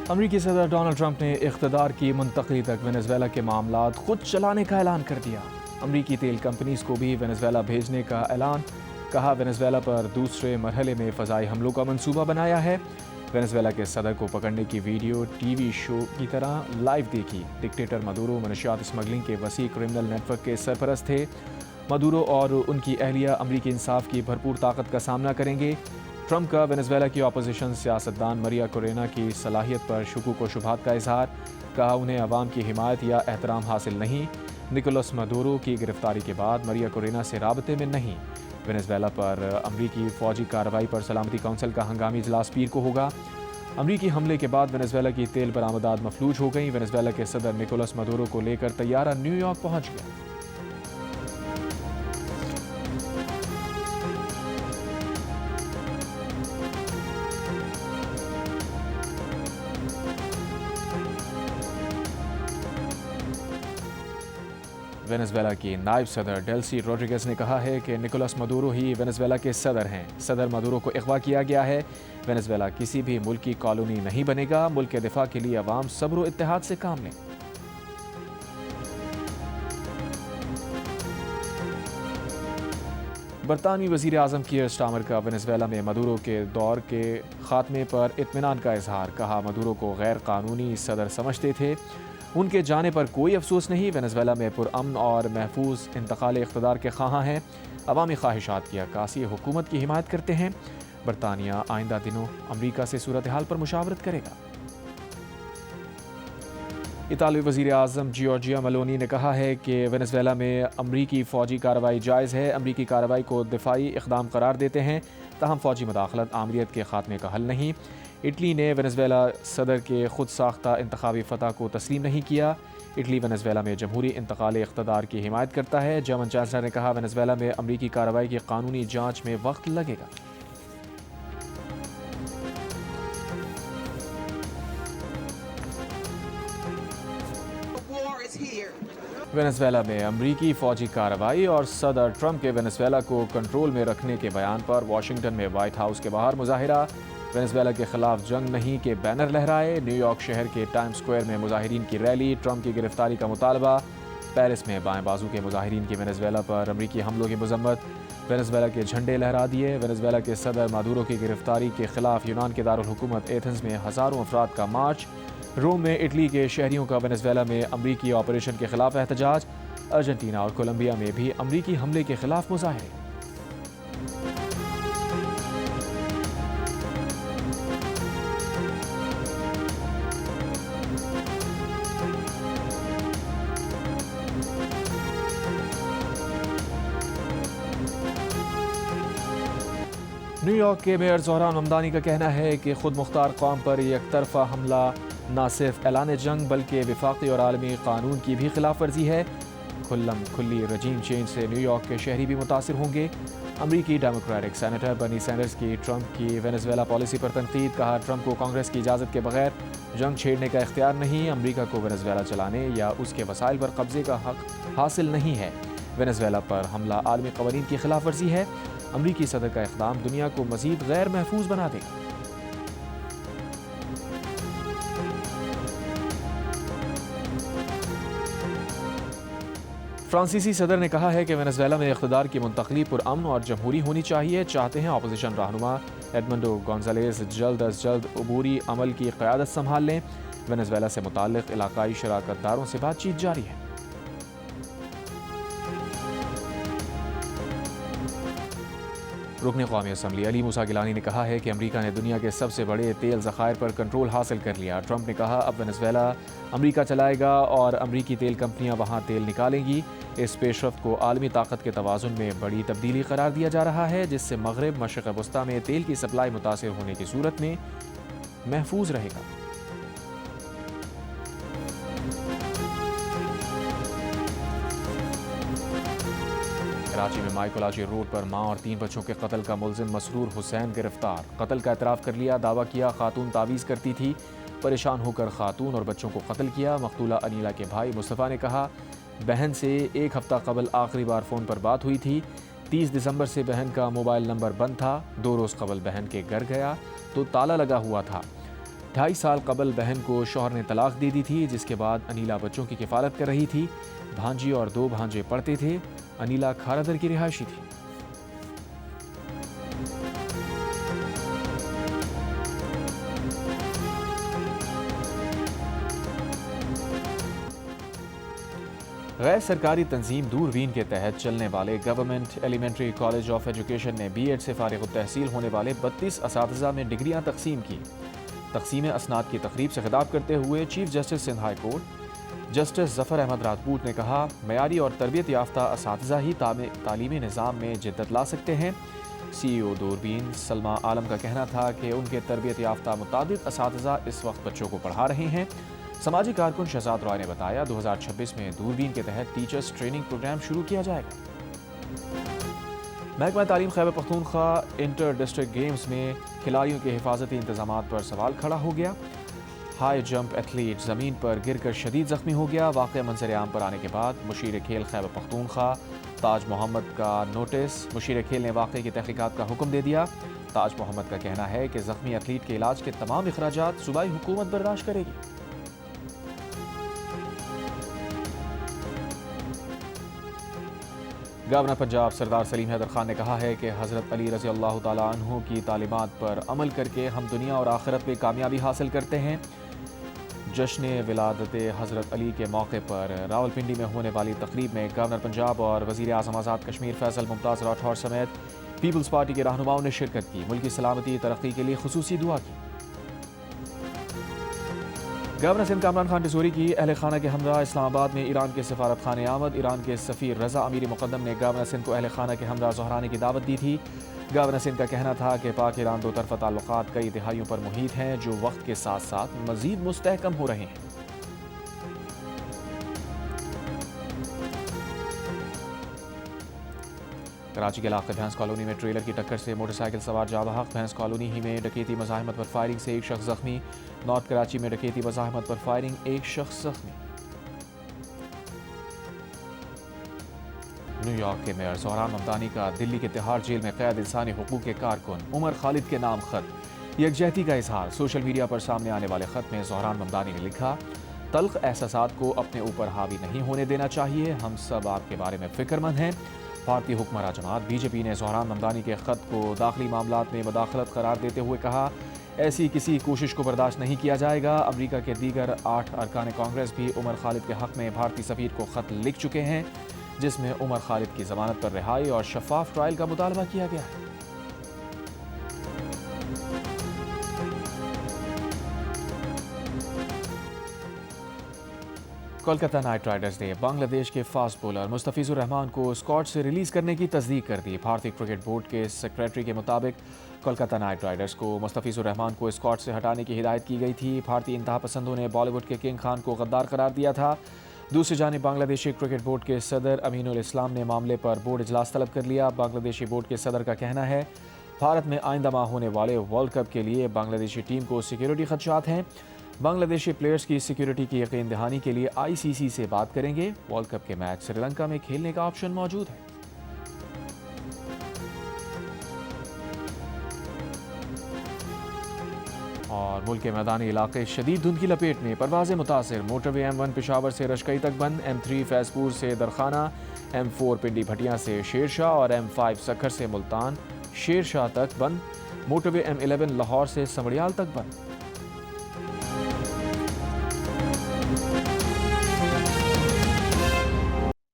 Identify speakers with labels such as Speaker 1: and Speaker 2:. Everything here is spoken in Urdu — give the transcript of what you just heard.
Speaker 1: امریکی صدر ڈونلڈ ٹرمپ نے اقتدار کی منتقلی تک وینزویلا کے معاملات خود چلانے کا اعلان کر دیا۔ امریکی تیل کمپنیز کو بھی وینزویلا بھیجنے کا اعلان، کہا وینزویلا پر دوسرے مرحلے میں فضائی حملوں کا منصوبہ بنایا ہے۔ وینزویلا کے صدر کو پکڑنے کی ویڈیو ٹی وی شو کی طرح لائیو دیکھی۔ ڈکٹیٹر مدورو منشیات اسمگلنگ کے وسیع کرمنل نیٹ ورک کے سرپرست تھے۔ مدورو اور ان کی اہلیہ امریکی انصاف کی بھرپور طاقت کا سامنا کریں گے۔ ٹرمپ کا وینزویلا کی اپوزیشن سیاستدان مریا کورینا کی صلاحیت پر شکوک و شبہات کا اظہار، کہا انہیں عوام کی حمایت یا احترام حاصل نہیں۔ نکولس مدورو کی گرفتاری کے بعد مریا کورینا سے رابطے میں نہیں۔ وینزویلا پر امریکی فوجی کارروائی پر سلامتی کونسل کا ہنگامی اجلاس پیر کو ہوگا۔ امریکی حملے کے بعد وینزویلا کی تیل برآمدات مفلوج ہو گئیں۔ وینزویلا کے صدر نکولس مدورو کو لے کر طیارہ نیو یارک پہنچ گیا۔ وینزویلا کی نائب صدر ڈیلسی روڈریگز نے کہا ہے کہ نکولس مدورو ہی وینزویلا کے صدر ہیں۔ صدر مدورو کو اغوا کیا گیا ہے۔ وینزویلا کسی بھی ملک کی کالونی نہیں بنے گا۔ ملک کے دفاع کے لیے عوام صبر و اتحاد سے کام لیں۔ برطانوی وزیر اعظم کیئر سٹارمر کا وینزویلا میں مدورو کے دور کے خاتمے پر اطمینان کا اظہار، کہا مدورو کو غیر قانونی صدر سمجھتے تھے، ان کے جانے پر کوئی افسوس نہیں۔ وینزویلا میں پرامن اور محفوظ انتقال اقتدار کے خواہاں ہیں، عوامی خواہشات کی عکاسی حکومت کی حمایت کرتے ہیں۔ برطانیہ آئندہ دنوں امریکہ سے صورتحال پر مشاورت کرے گا۔ اطالوی وزیر اعظم جیورجیا ملونی نے کہا ہے کہ وینزویلا میں امریکی فوجی کارروائی جائز ہے۔ امریکی کارروائی کو دفاعی اقدام قرار دیتے ہیں، تاہم فوجی مداخلت آمریت کے خاتمے کا حل نہیں۔ اٹلی نے وینزویلا صدر کے خود ساختہ انتخابی فتح کو تسلیم نہیں کیا۔ اٹلی وینزویلا میں جمہوری انتقال اقتدار کی حمایت کرتا ہے۔ جرمن چانسلر نے کہا وینزویلا میں امریکی کارروائی کی قانونی جانچ میں وقت لگے گا۔ وینزویلا میں امریکی فوجی کارروائی اور صدر ٹرمپ کے وینزویلا کو کنٹرول میں رکھنے کے بیان پر واشنگٹن میں وائٹ ہاؤس کے باہر مظاہرہ۔ وینزویلا کے خلاف جنگ نہیں کے بینر لہرائے۔ نیو یارک شہر کے ٹائم سکوائر میں مظاہرین کی ریلی، ٹرمپ کی گرفتاری کا مطالبہ۔ پیرس میں بائیں بازو کے مظاہرین کی وینزویلا پر امریکی حملوں کی مذمت، وینزویلا کے جھنڈے لہرا دیے۔ وینزویلا کے صدر مادورو کی گرفتاری کے خلاف یونان کے دارالحکومت ایتھنز میں ہزاروں افراد کا مارچ۔ روم میں اٹلی کے شہریوں کا وینزویلا میں امریکی آپریشن کے خلاف احتجاج۔ ارجنٹینا اور کولمبیا میں بھی امریکی حملے کے خلاف مظاہرے۔ نیو یارک کے میئر زہران ممدانی کا کہنا ہے کہ خود مختار قوم پر یک طرفہ حملہ نہ صرف اعلان جنگ بلکہ وفاقی اور عالمی قانون کی بھی خلاف ورزی ہے۔ کھلم کھلی رجیم چینج سے نیو یارک کے شہری بھی متاثر ہوں گے۔ امریکی ڈیموکریٹک سینیٹر برنی سینڈرز کی ٹرمپ کی وینزویلا پالیسی پر تنقید، کہا ٹرمپ کو کانگریس کی اجازت کے بغیر جنگ چھیڑنے کا اختیار نہیں۔ امریکہ کو وینزویلا چلانے یا اس کے وسائل پر قبضے کا حق حاصل نہیں ہے۔ وینزویلا پر حملہ عالمی قوانین کی خلاف ورزی ہے۔ امریکی صدر کا اقدام دنیا کو مزید غیر محفوظ بنا دے گا۔ فرانسیسی صدر نے کہا ہے کہ وینزویلا میں اقتدار کی منتقلی پرامن اور جمہوری ہونی چاہیے۔ چاہتے ہیں اپوزیشن رہنما ایڈمنڈو گونزالیز جلد از جلد عبوری عمل کی قیادت سنبھال لیں۔ وینزویلا سے متعلق علاقائی شراکت داروں سے بات چیت جاری ہے۔ رکن قومی اسمبلی علی موسیٰ گیلانی نے کہا ہے کہ امریکہ نے دنیا کے سب سے بڑے تیل ذخائر پر کنٹرول حاصل کر لیا۔ ٹرمپ نے کہا اب وینزویلا امریکہ چلائے گا اور امریکی تیل کمپنیاں وہاں تیل نکالیں گی۔ اس پیش رفت کو عالمی طاقت کے توازن میں بڑی تبدیلی قرار دیا جا رہا ہے، جس سے مغرب مشرق وسطیٰ میں تیل کی سپلائی متاثر ہونے کی صورت میں محفوظ رہے گا۔ کراچی میں مائیکولاچی روڈ پر ماں اور 3 بچوں کے قتل کا ملزم مسرور حسین گرفتار۔ قتل کا اعتراف کر لیا، دعویٰ کیا خاتون تعویذ کرتی تھی، پریشان ہو کر خاتون اور بچوں کو قتل کیا۔ مقتولہ انیلا کے بھائی مصطفیٰ نے کہا بہن سے 1 ہفتہ قبل آخری بار فون پر بات ہوئی تھی۔ 30 دسمبر سے بہن کا موبائل نمبر بند تھا۔ 2 روز قبل بہن کے گھر گیا تو تالا لگا ہوا تھا۔ 2.5 سال قبل بہن کو شوہر نے طلاق دے دی تھی، جس کے بعد انیلا بچوں کی کفالت کر رہی تھی۔ بھانجی اور 2 بھانجے پڑھتے تھے۔ انیلا کھارا در کی رہائشی تھی۔ غیر سرکاری تنظیم دوربین کے تحت چلنے والے government elementary college of education نے بی ایڈ سے فارغ التحصیل ہونے والے 32 اساتذہ میں ڈگریاں تقسیم کی۔ تقسیم اسناد کی تقریب سے خطاب کرتے ہوئے chief justice Sindh high court justice Zafar Ahmed Rajput نے کہا، معیاری اور تربیت یافتہ اساتذہ ہی تعلیمی نظام میں جدت لا سکتے ہیں۔ سی ای او دوربین سلما عالم کا کہنا تھا کہ ان کے تربیت یافتہ متعدد اساتذہ اس وقت بچوں کو پڑھا رہے ہیں۔ سماجی کارکن شہزاد رائے نے بتایا، 2026 میں دوربین کے تحت ٹیچرز ٹریننگ پروگرام شروع کیا جائے گا۔ محکمہ تعلیم Khyber Pakhtunkhwa inter district games میں کھلاڑیوں کے حفاظتی انتظامات پر سوال کھڑا ہو گیا۔ ہائی جمپ ایتھلیٹ زمین پر گر کر شدید زخمی ہو گیا۔ واقعہ منظر عام پر آنے کے بعد مشیر کھیل خیبر پختونخوا تاج محمد کا نوٹس، مشیر کھیل نے واقعے کی تحقیقات کا حکم دے دیا۔ تاج محمد کا کہنا ہے کہ زخمی ایتھلیٹ کے علاج کے تمام اخراجات صوبائی حکومت برداشت کرے گی۔ گورنر پنجاب سردار سلیم حیدر خان نے کہا ہے کہ حضرت علی رضی اللہ تعالیٰ عنہ کی تعلیمات پر عمل کر کے ہم دنیا اور آخرت میں کامیابی حاصل کرتے ہیں۔ جشن ولادت حضرت علی کے موقع پر راولپنڈی میں ہونے والی تقریب میں گورنر پنجاب اور وزیر اعظم آزاد کشمیر فیصل ممتاز راٹھور سمیت پیپلز پارٹی کے رہنماؤں نے شرکت کی۔ ملکی سلامتی ترقی کے لیے خصوصی دعا کی۔ گورنر سندھ کامران خان ڈسوری کی اہل خانہ کے ہمراہ اسلام آباد میں ایران کے سفارت خانے آمد۔ ایران کے سفیر رضا امیر مقدم نے گورنر سندھ کو اہل خانہ کے ہمراہ ظہرانے کی دعوت دی تھی۔ گورنر سندھ کا کہنا تھا کہ پاک ایران دو طرفہ تعلقات کئی دہائیوں پر محیط ہیں، جو وقت کے ساتھ ساتھ مزید مستحکم ہو رہے ہیں۔ کراچی کے علاقے بھینس کالونی میں ٹریلر کی ٹکر سے موٹر سائیکل سوار جاں بحق۔ بھینس کالونی ہی میں ڈکیتی مزاحمت پر فائرنگ سے ایک شخص زخمی۔ نارتھ کراچی میں ڈکیتی مزاحمت پر فائرنگ، ایک شخص زخمی۔ نیو یارک کے میئر زہران ممدانی کا دلی کے تہاڑ جیل میں قید انسانی حقوق کے کارکن عمر خالد کے نام خط، یکجہتی کا اظہار۔ سوشل میڈیا پر سامنے آنے والے خط میں زہران ممدانی نے لکھا، تلخ احساسات کو اپنے اوپر حاوی نہیں ہونے دینا چاہیے، ہم سب آپ کے بارے میں فکر مند ہیں۔ بھارتی حکمراں جماعت بی جے پی نے زہران ممدانی کے خط کو داخلی معاملات میں مداخلت قرار دیتے ہوئے کہا، ایسی کسی کوشش کو برداشت نہیں کیا جائے گا۔ امریکہ کے دیگر 8 ارکان کانگریس بھی عمر خالد کے حق میں بھارتی سفیر کو خط لکھ چکے ہیں، جس میں عمر خالد کی ضمانت پر رہائی اور شفاف ٹرائل کا مطالبہ کیا گیا ہے۔ کولکتہ نائٹ رائڈرز نے بنگلہ دیش کے فاسٹ بولر مستفیض الرحمان کو اسکواڈ سے ریلیز کرنے کی تصدیق کر دی۔ بھارتی کرکٹ بورڈ کے سیکریٹری کے مطابق کولکتہ نائٹ رائڈرز کو مستفیض الرحمان کو اسکواڈ سے ہٹانے کی ہدایت کی گئی تھی۔ بھارتی انتہا پسندوں نے بالی ووڈ کے کنگ خان کو غدار قرار دیا تھا۔ دوسری جانب بنگلہ دیشی کرکٹ بورڈ کے صدر امین الاسلام نے معاملے پر بورڈ اجلاس طلب کر لیا۔ بنگلہ دیشی بورڈ کے صدر کا کہنا ہے، بھارت میں آئندہ ماہ ہونے والے ورلڈ کپ کے لیے بنگلہ دیشی ٹیم کو سیکیورٹی خدشات ہیں۔ بنگلہ دیشی پلیئرز کی سیکیورٹی کی یقین دہانی کے لیے آئی سی سی سے بات کریں گے۔ ورلڈ کپ کے میچ سری لنکا میں کھیلنے کا آپشن موجود ہے۔ اور ملک کے میدانی علاقے شدید دھند کی لپیٹ میں، پروازیں متاثر۔ موٹر وے M1 پشاور سے رشکئی تک بند، M3 فیض پور سے درخانہ، M4 پنڈی بھٹیاں سے شیر شاہ اور M5 سکھر سے ملتان شیر شاہ تک بند۔ موٹر وے M11 لاہور سے سمڑیال تک بند۔